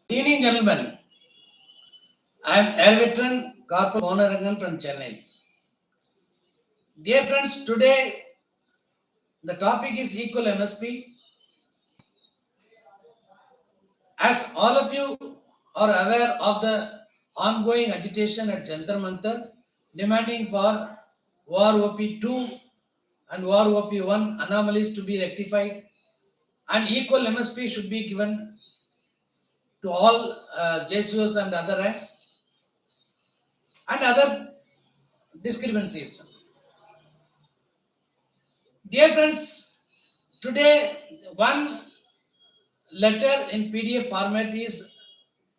Good evening, gentlemen. I am air veteran Corporal Monarangan from Chennai. Dear friends, today the topic is equal MSP. As all of you are aware of the ongoing agitation at Jantar Mantar demanding for OROP 2 and OROP 1 anomalies to be rectified and equal MSP should be given to all JCOs and other ranks and other discrepancies. Dear friends, today one letter in PDF format is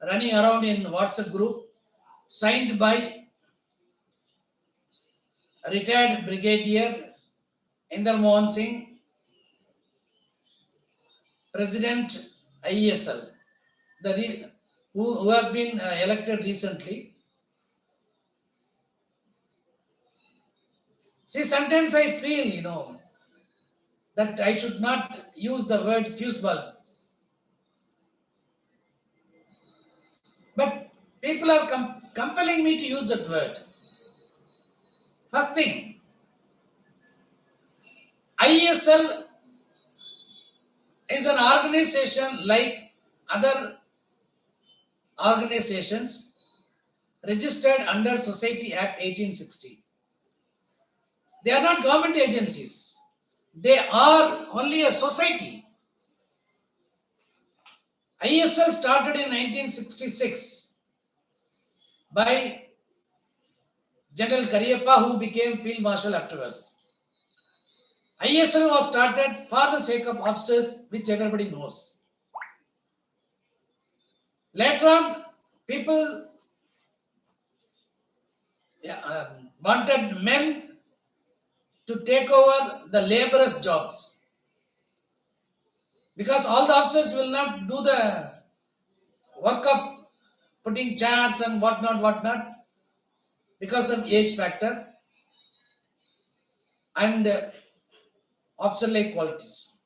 running around in WhatsApp group signed by retired Brigadier Inder Mohan Singh, President IESL, who has been elected recently. See, sometimes I feel, that I should not use the word fuse bulb. But people are compelling me to use that word. First thing, IESL is an organization like other organizations registered under Society Act 1860. They are not government agencies. They are only a society. ISL started in 1966 by General Cariappa, who became Field Marshal afterwards. ISL was started for the sake of officers, which everybody knows. Later on, people wanted men to take over the laborers' jobs because all the officers will not do the work of putting chairs and whatnot, because of age factor and officer-like qualities.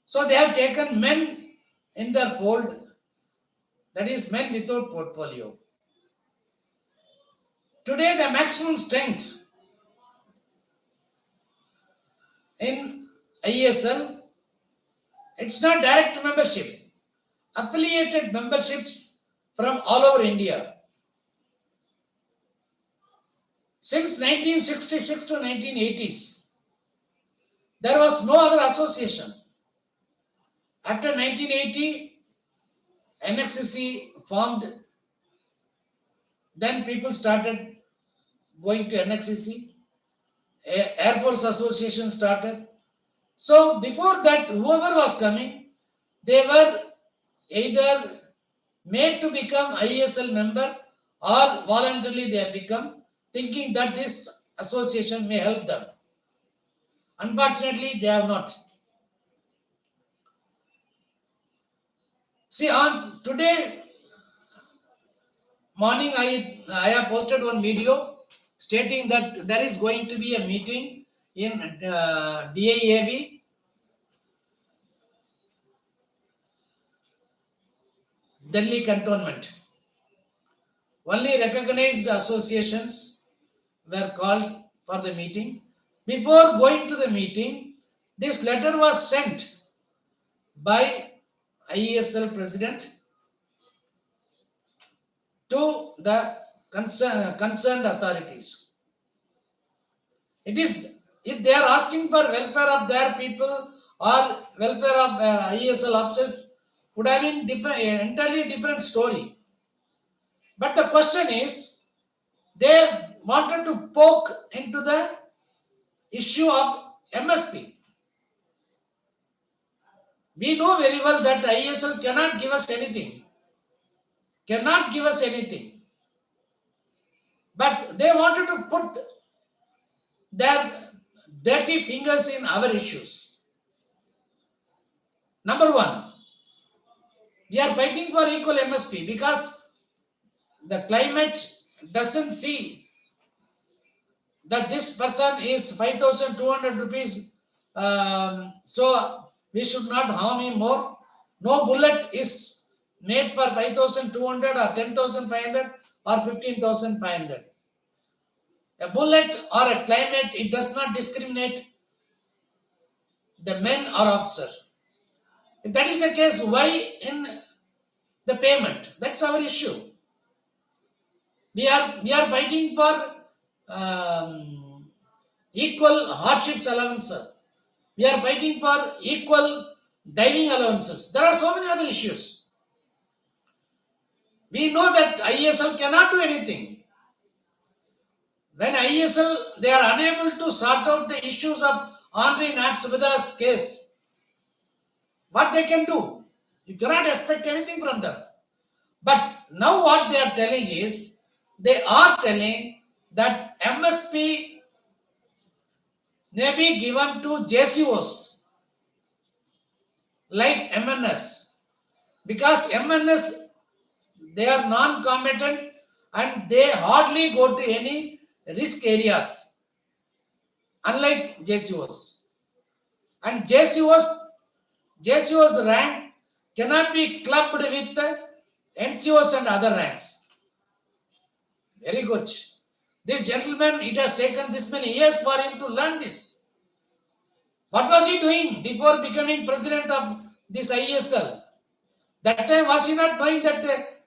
So they have taken men in their fold, that is, men without portfolio. Today, the maximum strength in ISL, it's not direct membership, affiliated memberships from all over India. Since 1966 to 1980s, there was no other association. After 1980, NXCC formed. Then people started going to NXCC. Air Force Association started. So before that, whoever was coming, they were either made to become ISL member or voluntarily they have become, thinking that this association may help them. Unfortunately, they have not. See, on today morning, I have posted one video stating that there is going to be a meeting in DIAV, Delhi Cantonment. Only recognized associations were called for the meeting. Before going to the meeting, this letter was sent by IESL president to the concerned authorities. It is, if they are asking for welfare of their people or welfare of IESL officers, would have been entirely different story. But the question is, they wanted to poke into the issue of MSP. We know very well that ISL cannot give us anything. Cannot give us anything. But they wanted to put their dirty fingers in our issues. Number one, we are fighting for equal MSP because the climate doesn't see that this person is 5,200 rupees, so we should not harm him more. No bullet is made for 5,200 or 10,500 or 15,500. A bullet or a climate, it does not discriminate the men or officers. If that is the case, why in the payment? That's our issue. We are fighting for equal hardships allowances. We are fighting for equal diving allowances. There are so many other issues. We know that ISL cannot do anything. When ISL, they are unable to sort out the issues of Henri Natsvida's case, what they can do? You cannot expect anything from them. But now what they are telling is, they are telling that MSP may be given to JCOs like MNS, because MNS, they are non-combatant and they hardly go to any risk areas, unlike JCOs. And JCO's rank cannot be clubbed with the NCOs and other ranks. Very good. This gentleman, it has taken this many years for him to learn this. What was he doing before becoming president of this ISL? That time, was he not knowing that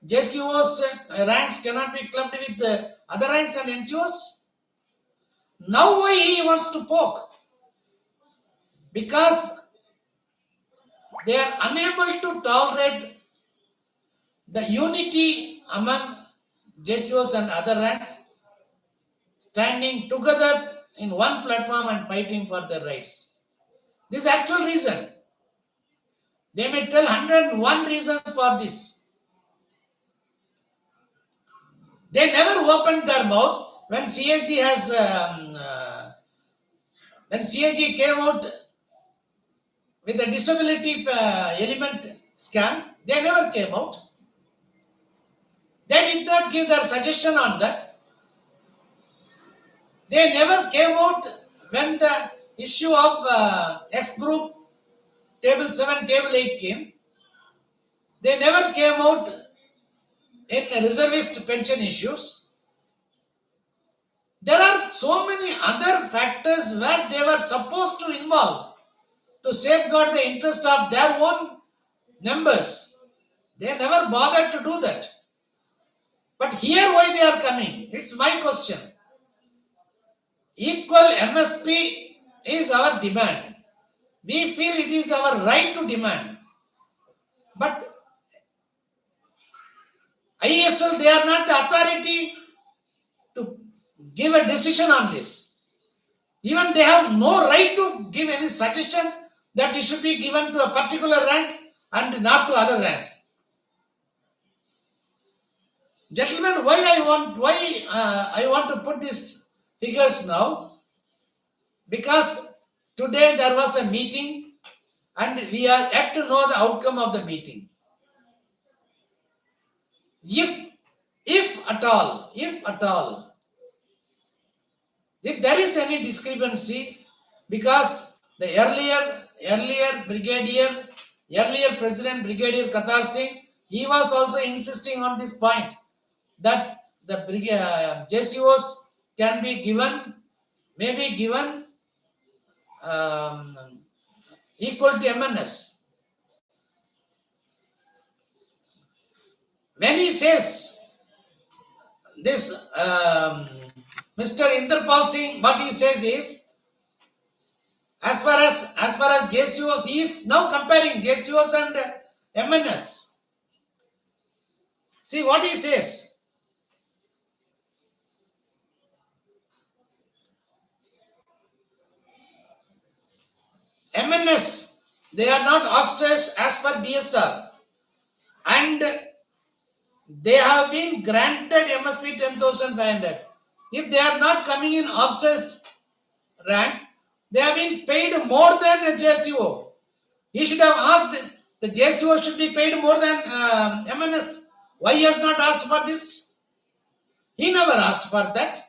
JCO's ranks cannot be clubbed with other ranks and NCOs? Now why he wants to poke? Because they are unable to tolerate the unity among JCOs and other ranks standing together in one platform and fighting for their rights. This is the actual reason. They may tell 101 reasons for this. They never opened their mouth when CAG when CAG came out with the disability element scam. They never came out. They did not give their suggestion on that. They never came out when the issue of X group, table 7, table 8 came. They never came out in reservist pension issues. There are so many other factors where they were supposed to involve to safeguard the interest of their own members. They never bothered to do that. But here, why they are coming? It's my question. Equal MSP is our demand. We feel it is our right to demand. But ISL, they are not the authority to give a decision on this. Even they have no right to give any suggestion that it should be given to a particular rank and not to other ranks. Gentlemen, why I want to put these figures now? Because today there was a meeting and we are yet to know the outcome of the meeting. If at all, if there is any discrepancy, because the earlier President Brigadier Qatar Singh, he was also insisting on this point that the JCOs can be given, may be given equal to MNS. When he says this, Mr. Inderpal Singh, what he says is, as far as JCOs, he is now comparing JCOs and MNS. See what he says. MNS, they are not officers as per BSR, and they have been granted MSP 10,500. If they are not coming in officers rank, they have been paid more than a JCO. He should have asked, the JCO should be paid more than MNS. Why he has not asked for this? He never asked for that.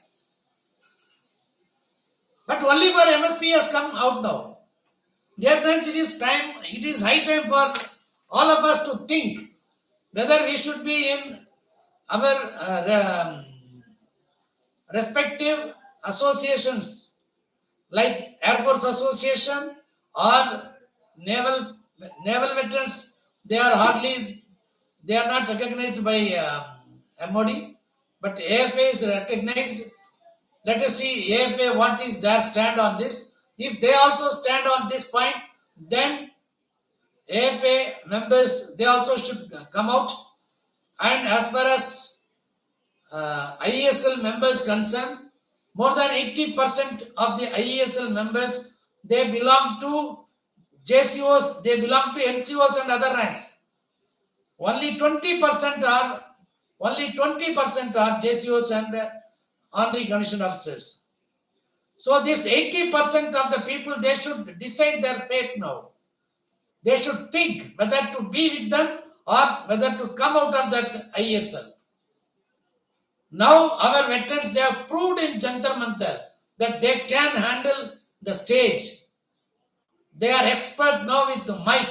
But only for MSP has come out now. Dear friends, it is high time for all of us to think whether we should be in our respective associations like Air Force Association or Naval Veterans. They are not recognized by MOD, but AFA is recognized. Let us see AFA what is their stand on this. If they also stand on this point, then AFA members they also should come out. And as far as IESL members concerned, more than 80% of the IESL members they belong to JCOs, they belong to NCOs and other ranks. Only 20% are JCOs and honorary commission officers. So this 80% of the people they should decide their fate now. They should think whether to be with them or whether to come out of that IESL. Now our veterans they have proved in Jantar Mantar that they can handle the stage. They are expert now with the mic.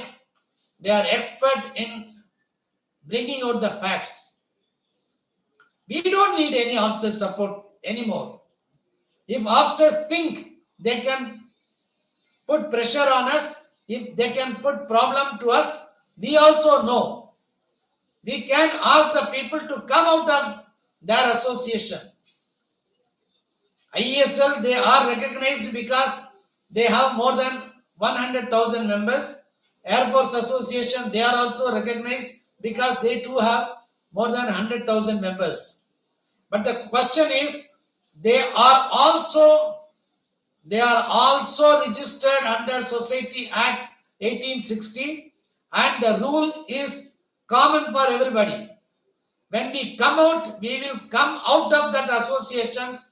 They are expert in bringing out the facts. We don't need any officer support anymore. If officers think they can put pressure on us, if they can put problem to us, we also know. We can ask the people to come out of their association. IESL, they are recognized because they have more than 100,000 members. Air Force Association, they are also recognized because they too have more than 100,000 members. But the question is, they are also registered under Society Act 1860 and the rule is common for everybody. When we come out, we will come out of that associations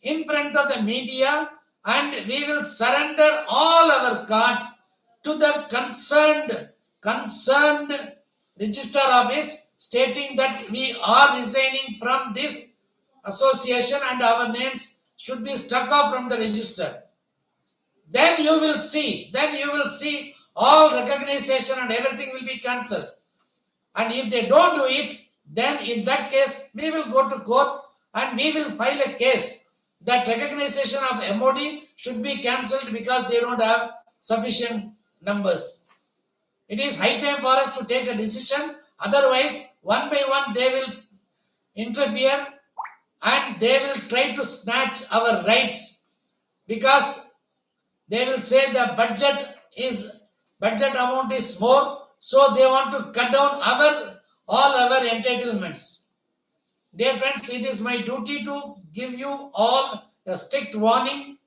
in front of the media and we will surrender all our cards to the concerned register office stating that we are resigning from this association and our names should be struck off from the register. Then you will see all recognition and everything will be cancelled. And if they don't do it, then in that case, we will go to court and we will file a case that recognition of MOD should be cancelled because they don't have sufficient numbers. It is high time for us to take a decision. Otherwise, one by one, they will interfere and they will try to snatch our rights because they will say the budget amount is more, so they want to cut down all our entitlements. Dear friends, it is my duty to give you all a strict warning,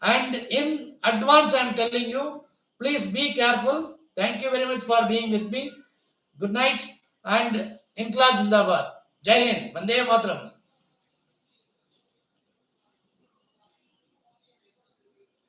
and in advance I am telling you, please be careful. Thank you very much for being with me. Good night and Inkla Jindabad. Jai Hind. Vande Mataram.